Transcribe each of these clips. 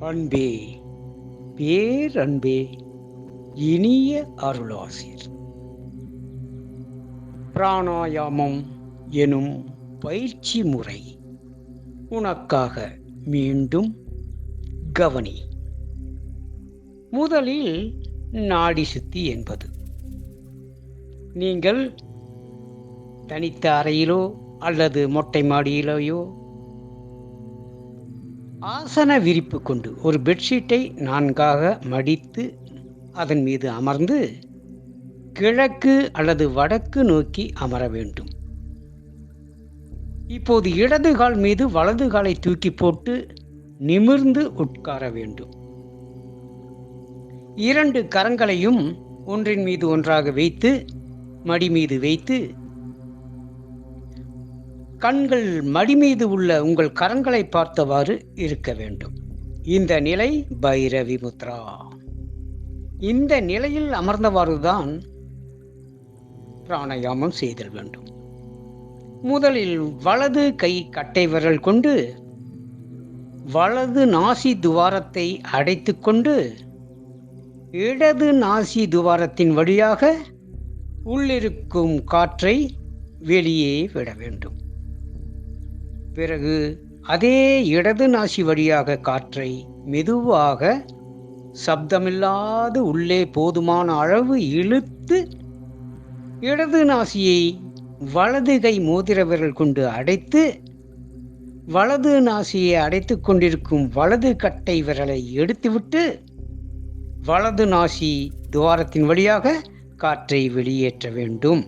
அன்பே, பேரன்பே, இனிய அருளாசிர். பிராணாயாமம் எனும் பயிற்சி முறை உனக்காக மீண்டும் கவனி. முதலில் நாடி சுத்தி என்பது நீங்கள் தனித்த அறையிலோ அல்லது மொட்டை மாடியிலேயோ ஆசன விரிப்பு கொண்டு ஒரு பெட்ஷீட்டை நான்காக மடித்து அதன் மீது அமர்ந்து கிழக்கு அல்லது வடக்கு நோக்கி அமர வேண்டும். இப்போது இடது கால் மீது வலது காலை தூக்கி போட்டு நிமிர்ந்து உட்கார வேண்டும். இரண்டு கரங்களையும் ஒன்றின் மீது ஒன்றாக வைத்து மடி மீது வைத்து கண்கள் மடி மீது உள்ள உங்கள் கரங்களை பார்த்தவாறு இருக்க வேண்டும். இந்த நிலை பைரவி முத்ரா. இந்த நிலையில் அமர்ந்தவாறுதான் பிராணாயாமம் செய்தல் வேண்டும். முதலில் வலது கை கட்டை விரல் கொண்டு வலது நாசி துவாரத்தை அடைத்து கொண்டு இடது நாசி துவாரத்தின் வழியாக உள்ளிருக்கும் காற்றை வெளியே விட வேண்டும். பிறகு அதே இடது நாசி வழியாக காற்றை மெதுவாக சப்தமில்லாது உள்ளே போதுமான அளவு இழுத்து இடது நாசியை வலது கை மோதிர விரல் கொண்டு அடைத்து வலது நாசியை அடைத்து கொண்டிருக்கும் வலது கட்டை விரலை எடுத்துவிட்டு வலது நாசி துவாரத்தின் வழியாக காற்றை வெளியேற்ற வேண்டும்.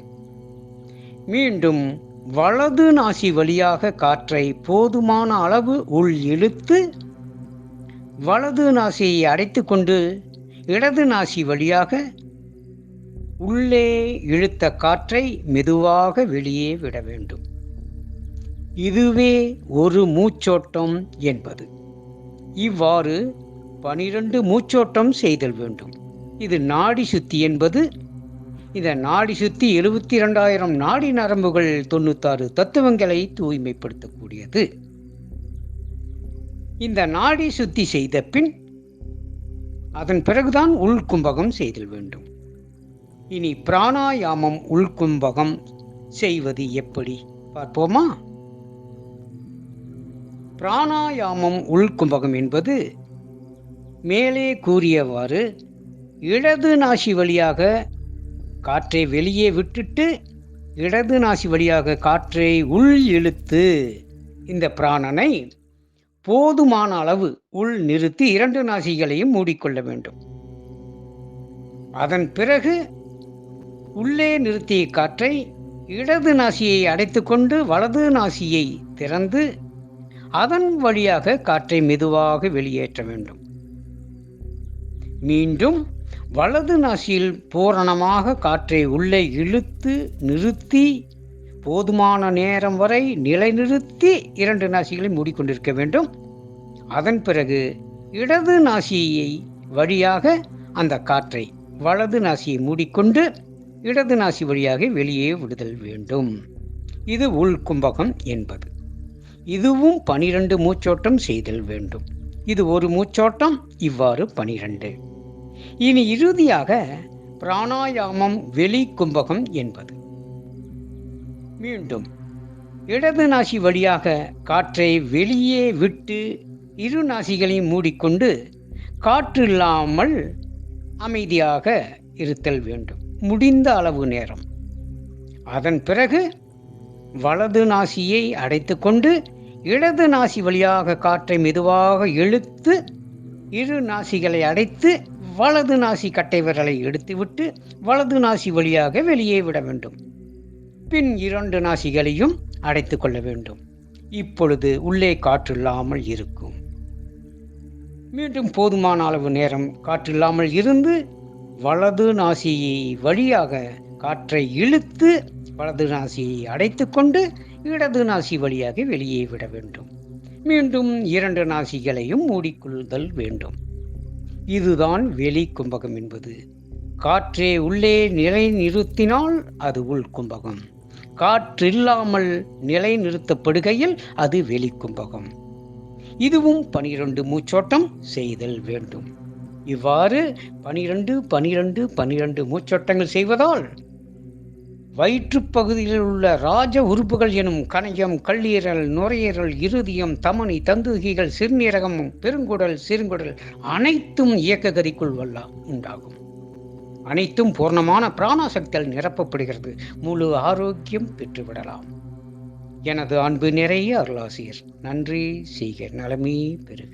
மீண்டும் வலது நாசி வழியாக காற்றை போதுமான அளவு உள் இழுத்து வலது நாசியை அடைத்து கொண்டு இடது நாசி வழியாக உள்ளே இழுத்த காற்றை மெதுவாக வெளியே விட வேண்டும். இதுவே ஒரு மூச்சோட்டம் என்பது. இவ்வாறு 12 மூச்சோட்டம் செய்தல் வேண்டும். இது நாடி சுத்தி என்பது. இந்த நாடி சுத்தி 72,000 நாடி நரம்புகள் 96 தத்துவங்களை தூய்மைப்படுத்தக்கூடியது. இந்த நாடி சுத்தி செய்த பின் அதன் பிறகுதான் உள்கும்பகம் செய்தல் வேண்டும். இனி பிராணாயாமம் உள்கும்பகம் செய்வது எப்படி பார்ப்போமா? பிராணாயாமம் உள்கும்பகம் என்பது மேலே கூறியவாறு இடது நாசி வழியாக காற்றை வெளியே விட்டுட்டு இடது நாசி வழியாக காற்றை உள் இழுத்து இந்த பிராணனை போதுமான அளவு உள் நிறுத்தி 2 நாசிகளையும் மூடிக்கொள்ள வேண்டும். அதன் பிறகு உள்ளே நிறுத்திய காற்றை இடது நாசியை அடைத்து கொண்டு வலது நாசியை திறந்து அதன் வழியாக காற்றை மெதுவாக வெளியேற்ற வேண்டும். மீண்டும் வலது நாசியில் பூரணமாக காற்றை உள்ளே இழுத்து நிறுத்தி போதுமான நேரம் வரை நிலைநிறுத்தி 2 நாசிகளை மூடிக்கொண்டிருக்க வேண்டும். அதன் பிறகு இடது நாசியை வழியாக அந்த காற்றை வலது நாசியை மூடிக்கொண்டு இடது நாசி வழியாக வெளியே விடுதல் வேண்டும். இது உள்கும்பகம் என்பது. இதுவும் 12 மூச்சோட்டம் செய்தல் வேண்டும். இது ஒரு மூச்சோட்டம், இவ்வாறு 12. இனி இறுதியாக பிராணாயாமம் வெளி கும்பகம் என்பது. மீண்டும் இடது நாசி வழியாக காற்றை வெளியே விட்டு 2 நாசிகளையும் மூடிக்கொண்டு காற்று இல்லாமல் அமைதியாக இருத்தல் வேண்டும் முடிந்த அளவு நேரம். அதன் பிறகு வலது நாசியை அடைத்து கொண்டு இடது நாசி வழியாக காற்றை மெதுவாக இழுத்து 2 நாசிகளை அடைத்து வலது நாசி கட்டை விரலை எடுத்துவிட்டு வலது நாசி வழியாக வெளியே விட வேண்டும். பின் 2 நாசிகளையும் அடைத்து கொள்ள வேண்டும். இப்பொழுது உள்ளே காற்று இல்லாமல் இருக்கும். மீண்டும் போதுமான அளவு நேரம் காற்று இல்லாமல் இருந்து வலது நாசியை வழியாக காற்றை இழுத்து வலது நாசியை அடைத்து கொண்டு இடது நாசி வழியாக வெளியே விட வேண்டும். மீண்டும் 2 நாசிகளையும் மூடிக்கொள்ளுதல் வேண்டும். இதுதான் வெளி கும்பகம் என்பது. காற்றே உள்ளே நிலை நிறுத்தினால் அது உள் கும்பகம். காற்றில்லாமல் நிலை நிறுத்தப்படுகையில் அது வெளி கும்பகம். இதுவும் 12 மூச்சோட்டம் செய்தல் வேண்டும். இவ்வாறு 12 மூச்சோட்டங்கள் செய்வதால் வயிற்றுப் பகுதியில் உள்ள ராஜ உறுப்புகள் எனும் கணையம், கல்லீரல், நுரையீரல், இருதயம், தமனி, தந்துகிகள், சிறுநீரகம், பெருங்குடல், சிறுங்குடல் அனைத்தும் இயக்க கதிக்குள் உண்டாகும். அனைத்தும் பூர்ணமான பிராணசக்தியால் நிரப்பப்படுகிறது. முழு ஆரோக்கியம் பெற்றுவிடலாம். எனது அன்பு நிறைய அருளாசிரியர். நன்றி. செய்க நலமே பெறுக.